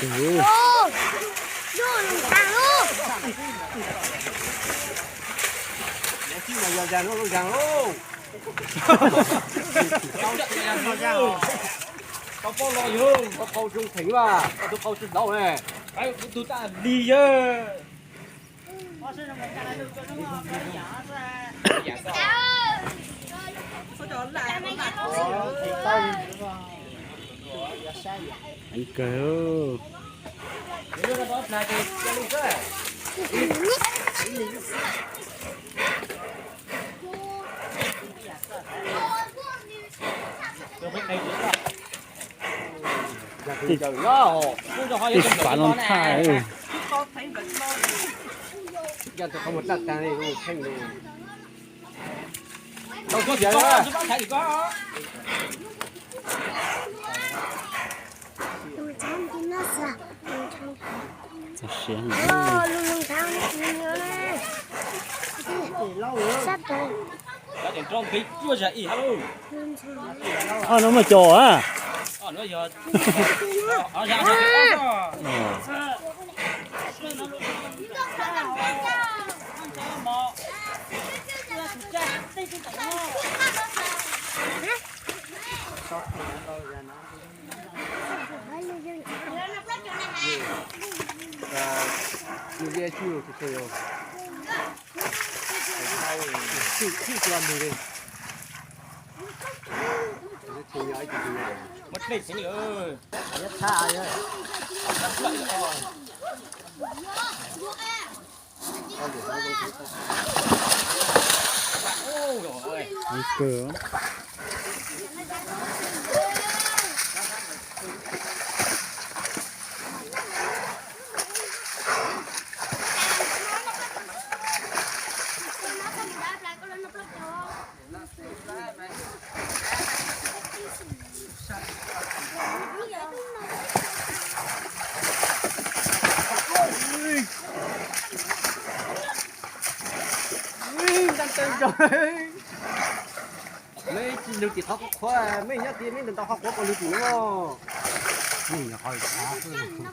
Ừ. Chứ mà giờ nó già luôn. Có bao lo dương, có bao trung thỉnh mà, có tôi bao trung đâu này. Ai tôi ta đi chứ. Anh kéo. Thì trời nó, Thì phản lòng thai. giờ tôi không một đặt này luôn, thanh luôn. Không có gì đâu. Xiên. Nó mà trò á. Nhiều ghê chưa thì chơi rồi. Chưa làm được đi. Mất đi xíu nữa. Nhất tha rồi. Anh kéo. Mấy lưu chỉ thóc khoa mấy nhát tiền mấy lần tao học có lưu chỉ nó Mình là hỏi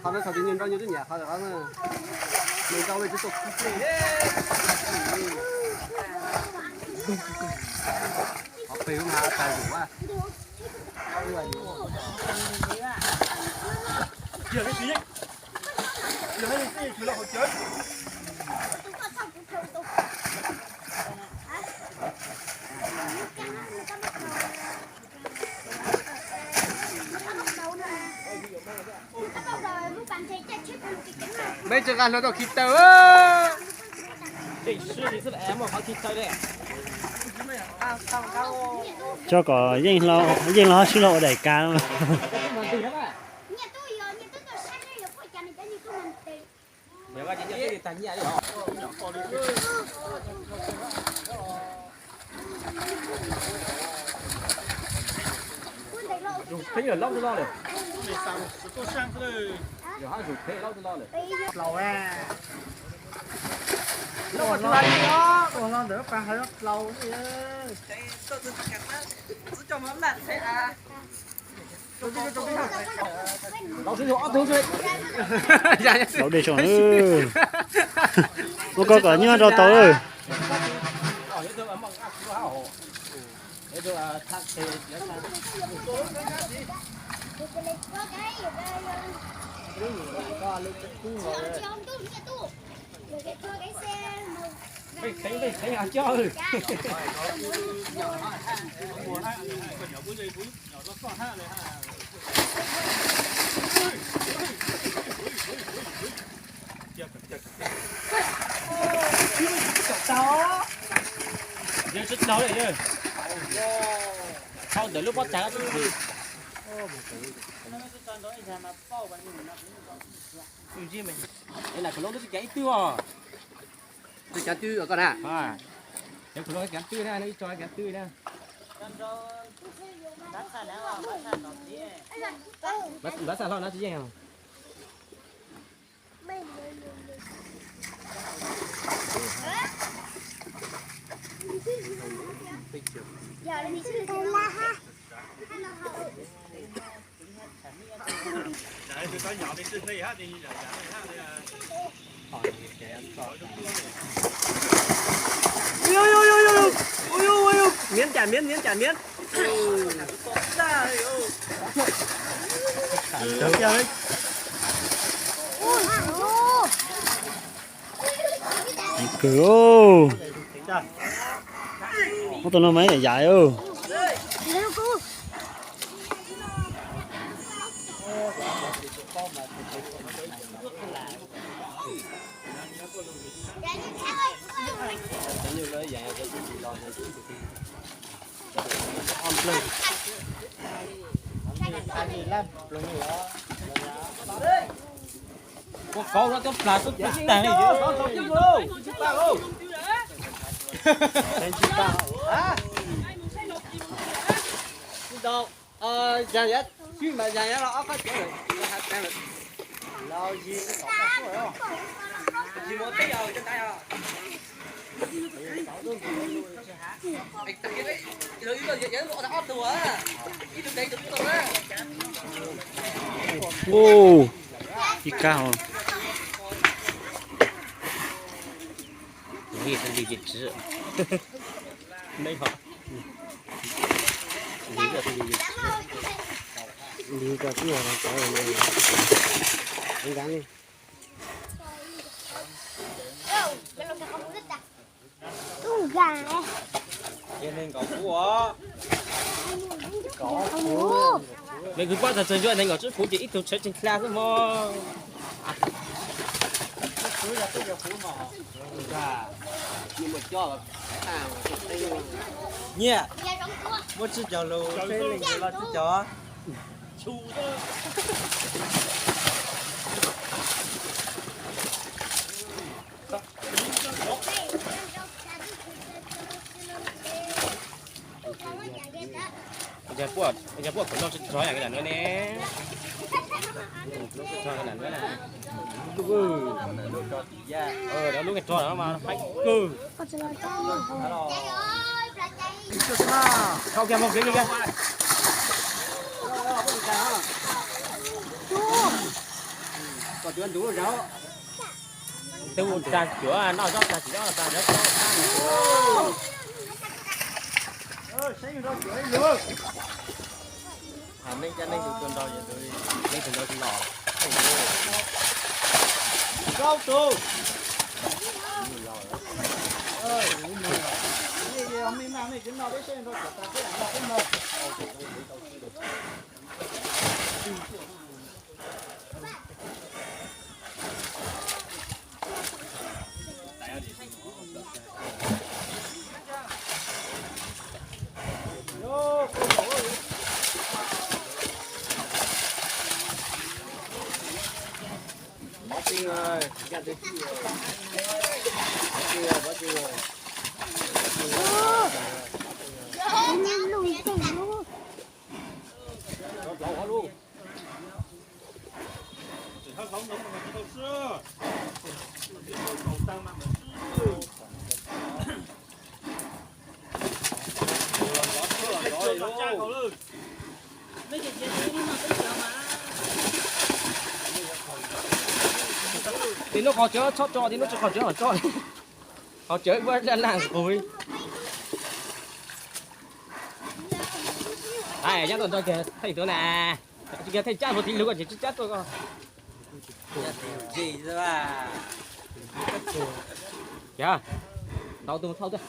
họ nó sao tự nhiên bao nhiêu cái nhà họ là nó mình tao bây giờ tục cái đấy họ phê mà tài đủ à chưa cái gì chưa cái gì chưa là họ chơi bây giờ ăn nó đâu kịp tao á để sư thì rất em mà họ kịp tao đấy cho có dân lo xin lỗi đại ca luôn. thấy ở lâu lo này rồi hai chục thế lâu lo này lâu à lâu lo đó còn lo nữa phải hơi lâu gì cho món bạn sẽ à lâu xin rõ tướng rồi Đâu để cho nữa. Cô có cả như đâu tới. thấy ăn chơi giờ chút đâu đấy chứ sau đến lúc bắt cá thì đây là cái lỗ nó cái tiêu cái cá tiêu ở con à em phải nói cái tươi này, nó cho cái tươi này. Bác xà lo nó gì không? Giờ là mình sẽ la ha. miếng chả miếng được chưa? Cứu có tụi nó mấy để dài ư có nó tốt là tốt tàng này chứ luôn đâu giờ vậy khi mà giờ vậy nó có chỗ này lo gì gì một cái giờ trên tay à ô đi cao你是理解值，没好。理解是理解值，理解不了了，搞什么？你赶紧。今天搞我。搞我。那个瓜子真热，那个是估计一头吃进去了是么？你们叫了，看我你，我只叫喽，谁领着了只叫啊？Bây giờ buộc nó sẽ trói cái nữa nè. Nó sẽ trói cái nữa nè. Đó lúc cái trói nó mà phải cừ. Không kìa một cái kìa. Còn chưa đủ rồi đó. Tôi trà chữa nó cho trà chữa là trà đó. Nên cho nên được con đo vậy tôi lấy từ đó lò cao tu Tinh ơi, ra tới chi rồi. Bắt chưa. Lùi tỉnh luôn. Nó luôn. chỉ hơi phóng đúng mà không xưa. Thì nó khó chớ cho thì nó khó chớ là cho khó chớ qua ra làng rồi ai nhắc tôi kìa thầy tôi nè kìa thầy cha một tí nữa chỉ chết tôi con gì thế à kìa đau tôi thâu thôi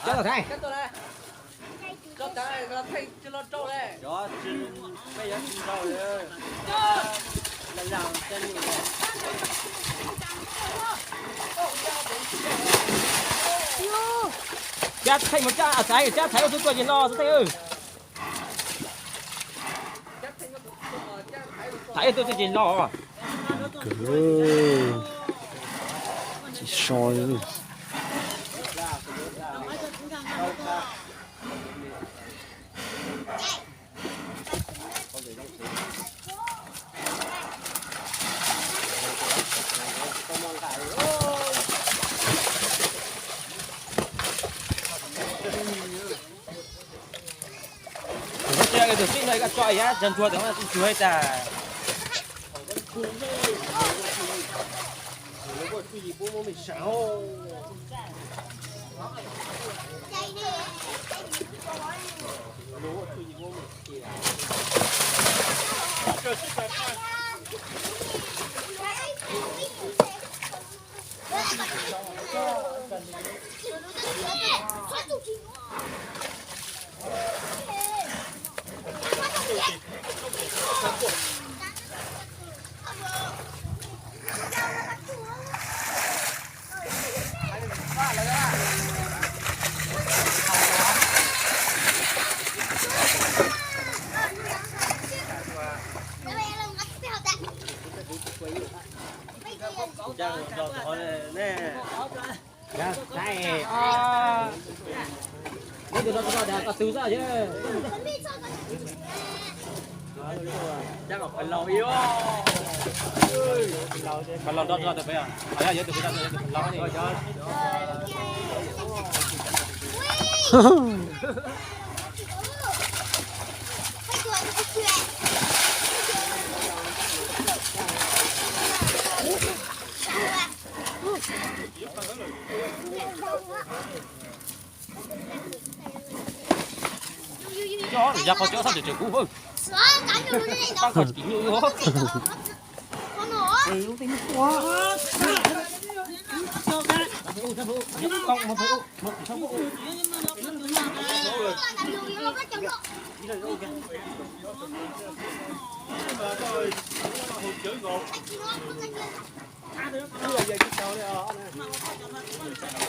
chết rồi thầy cho thầy nó thầy cho nó trâu đây đó chứ bây giờ không trâu rồi làm chân như vậy cha thầy một cha thầy cha thầy tôi coi gì lo thầy ơi thầy tôi chỉ lo cứ chỉ soi nữa chơi cái tổ chức này cái trọi á dần chua thì nó chuối ta này cái đó có từ ra chứ chắc là phải lâu yếu phải lâu đó được bây giờ phải giờ được bây giờ được lâu đi cho ra có chỗ sao để cũ hơn tăng còn kính nhiều hơn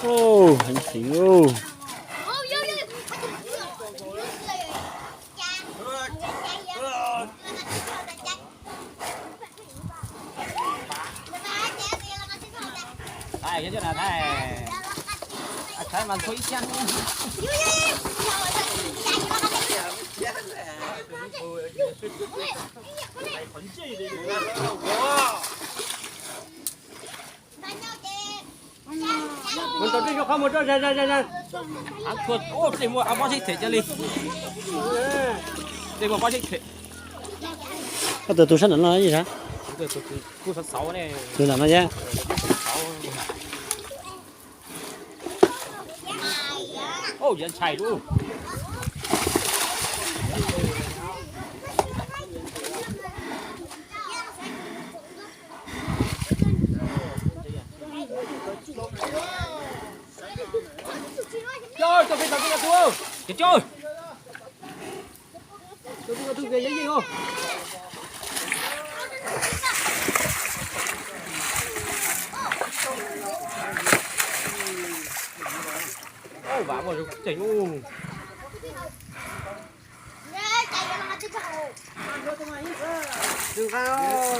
ô anh xíu này cái chỗ này này thấy mà thúi chăn mình tổ chức cho không một chỗ ra ăn thuốc ô để mua bao nhiêu thể cho đi để mua bao nhiêu thể cái từ tôi sẵn nó là gì hả khu số 6 này từ làm nó ra ô dân chạy luôn chơi tôi phải làm cái gì không cái chơi tôi về gì không ô bà mà chạy luôn đừng sao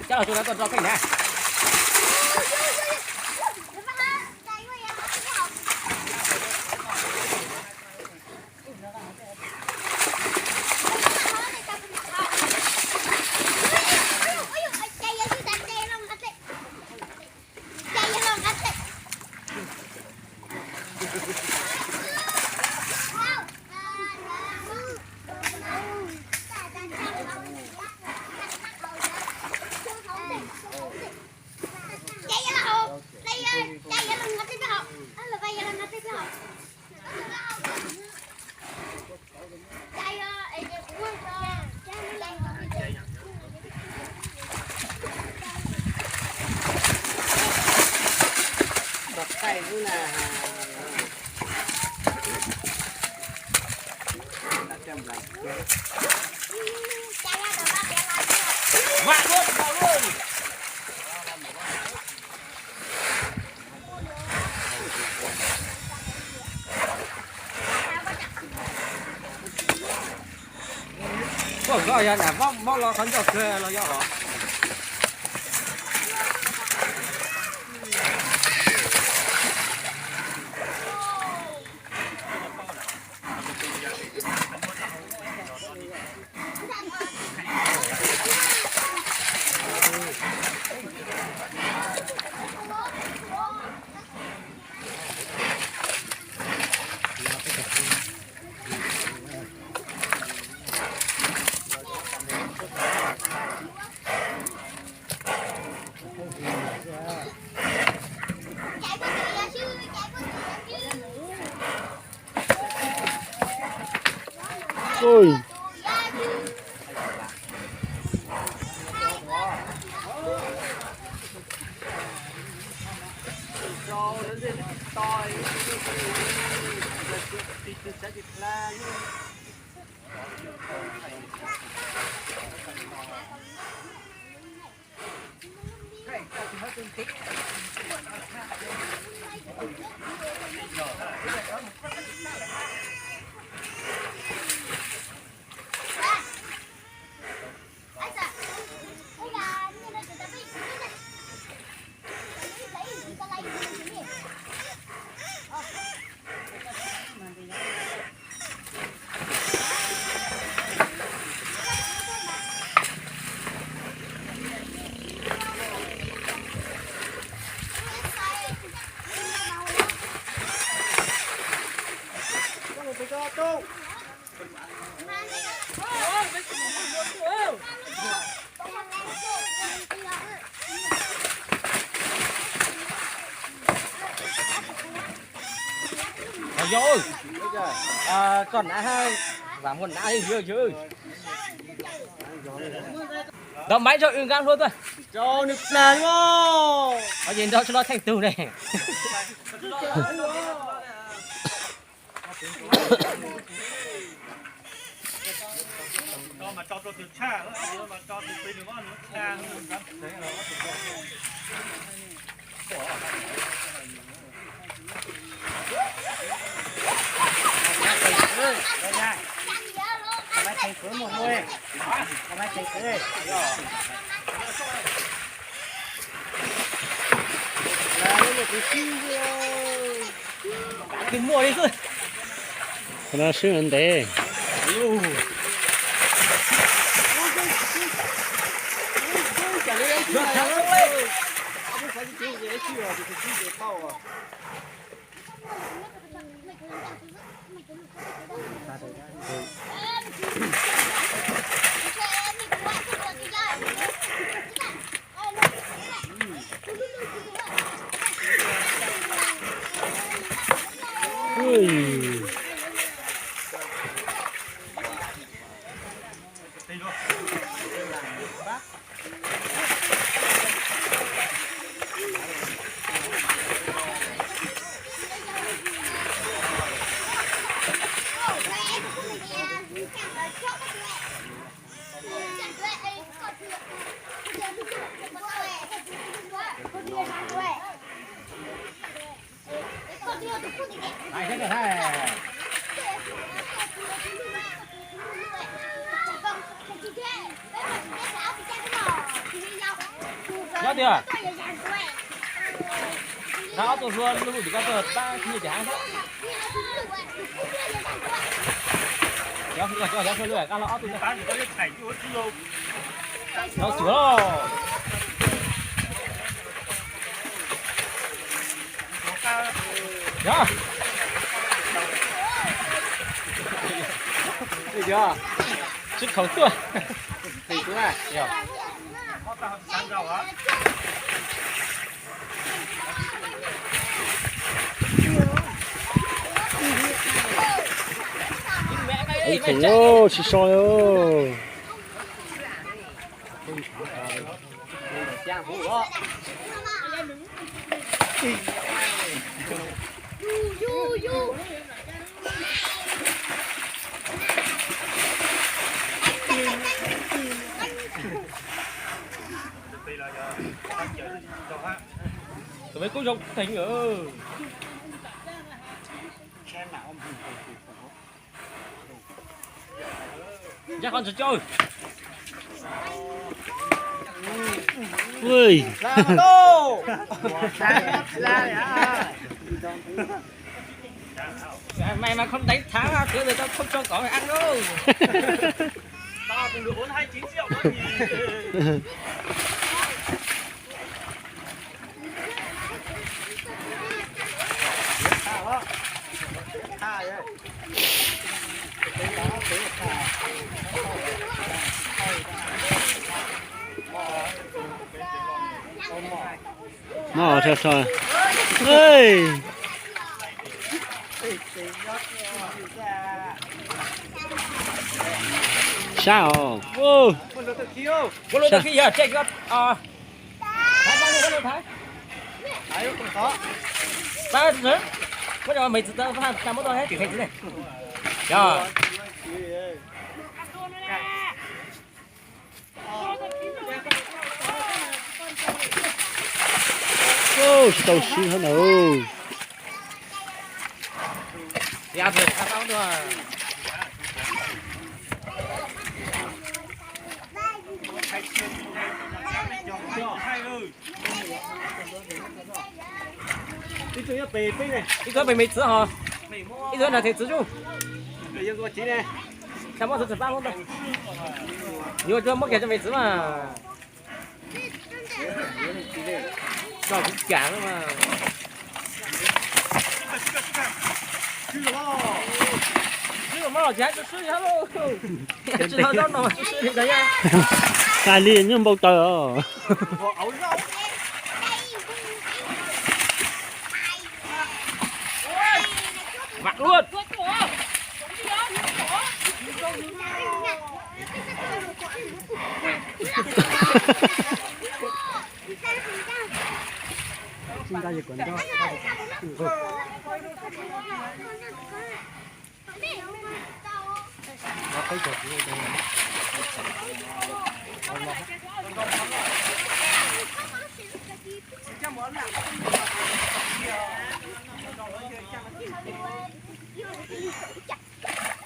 chắc là tôi đã cho cái này có gọi là mong lo khăn cho thuê lo cho họ ôi rồi còn đã hai và một đã chưa chứ đâm máy cho ưng gan luôn thôi cho nước là đúng không có gì đó cho nó thành tựu này mà cho từ cha nữa mà cho từ bên nữa cha hơn lắm Mày thấy cửa một ngôi. Mày thấy cửa. cái mua đi thôi 하나 쉬는데 ui ai thế này nhớ chưa nó tôi luôn luôn chỉ có tờ ta như chỉ hàng thôi kéo xuống kéo kéo xuống lưỡi cao lõ tôi bán thì có cái chảy vô chưa nó sửa rồi nhá được chưa xuất khẩu tươi thì cứ này hiểu sang giàu hả 이 굴러 치셔요 giang phủ đó tụi mấy cô dâu thành ở ra con chơi ui Ra tô. mày mà không đánh thắng cửa người ta không cho cỏ mày ăn đâu. Ta cũng được 429 triệu đó nhỉ. mò theo thôi ơi sao ô Con lô từ khi giờ chạy gót thái bao nhiêu con thái Đấy không có. ba nữa bây giờ mày tao pha làm mất rồi hết chuyển thành thế này rồi ô tàu xí hơn đâu dạ rồi tao không được Cái thứ bề bề này.一个没吃哈，一个拿铁吃住， Bây giờ có chín này. 什么吃饭我的，你这没给这没吃嘛，搞不讲了嘛，吃个毛钱就吃一下喽，吃到这呢就吃怎样？ cài liền như bầu trời mặc luôn. chúng ta chỉ còn cho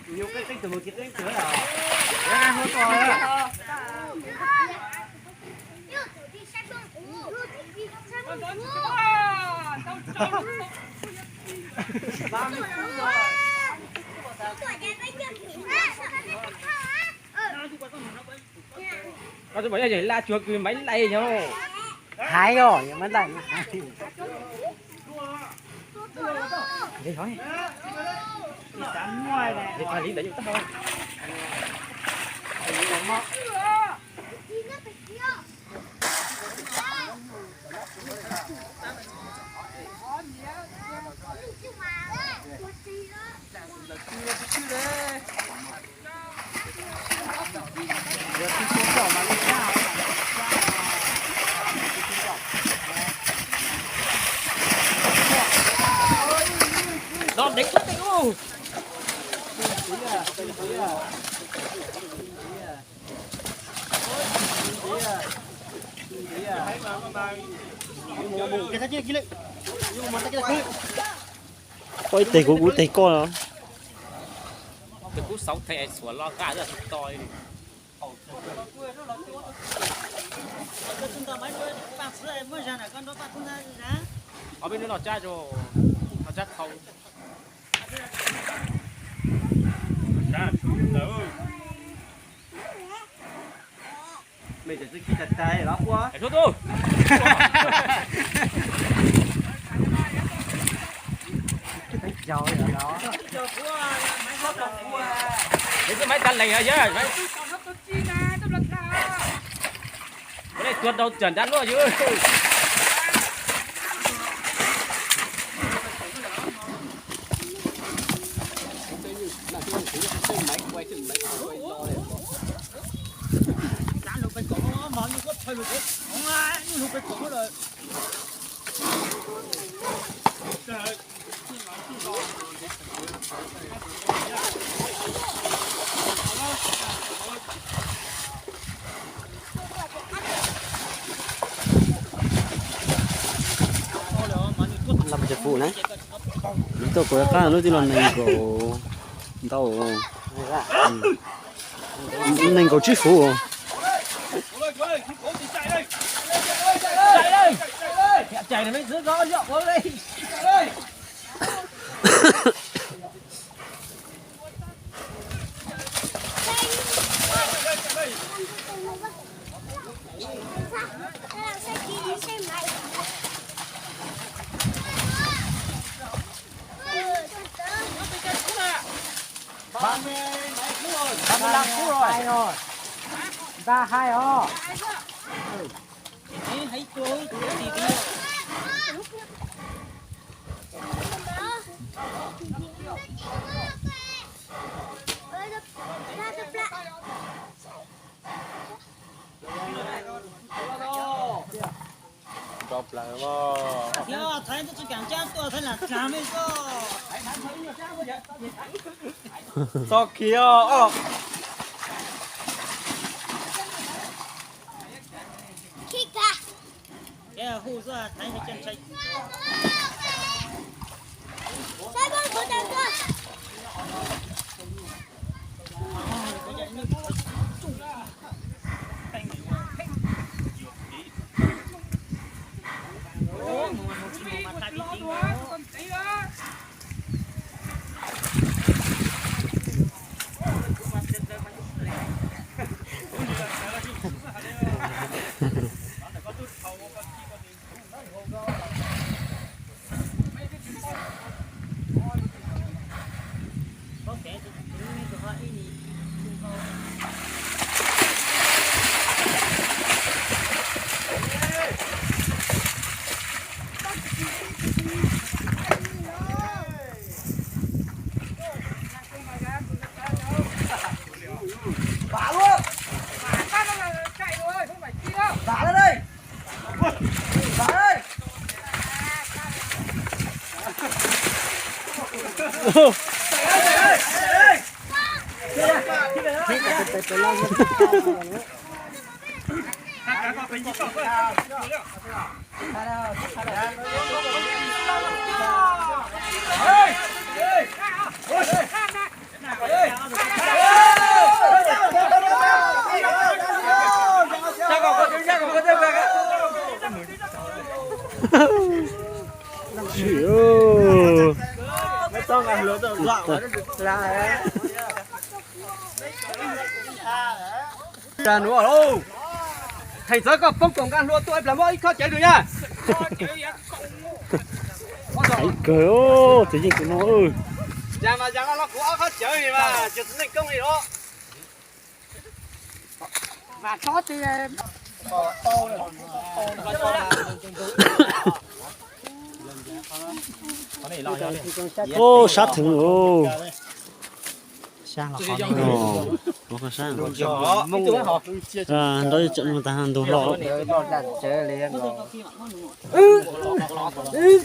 Nhiều cái tinh từ một chiếc đánh chứa là ra hết rồi á. Nó bây giờ la chuột máy lay nhau. Hai rồi, mấy lần. Đi thôi. Đi sẵn ngoài này. Đi thôi đi để chúng ta thôi. Đòn đánh xuất đánh luôn. Cái thằng kia kia lại. Nhưng mà cái thằng ôi tề của tề con đó Từ cú sống thẻ sủa lo cả rất là to đi. Ở bên đó nó cha cho nó chắc không. mày chỉ chặt tay đó quá. Để thôi thôi. Rồi ở đó. Để cái máy tan này à chứ. Cái này tuột đâu chuẩn đắn luôn chứ. làm chợ phụ này tôi có cái nó thì lần này của tao Nên có chi phủ. chạy này mới giữ rõ nhậu vào đây. Ba mươi lăm phút rồi. Ra 2 ho. Hãy chú gì đi. Đọc lại vào. Yo, thấy nó chỉ cảm giác tôi thấy là chả mấy cơ. Sao kia? Yeah, hú ra thấy nó chân chạy. Xong ăn lúa rồi dọa quá là Ra nữa đâu. Thầy giới có phong tổng ăn lúa tôi làm mỗi khó chạy được nha. Thấy cười ô, tự nhiên tụi nó ơi. Dạ mà chẳng nó cũng khó chơi mà, chỉ thành công gì đó. Và có thì Ô, sát thử ô. Sang là khó ồ, nó có sang. À, đó là trận mà ta hàng đồ lọ. Chơi liền rồi.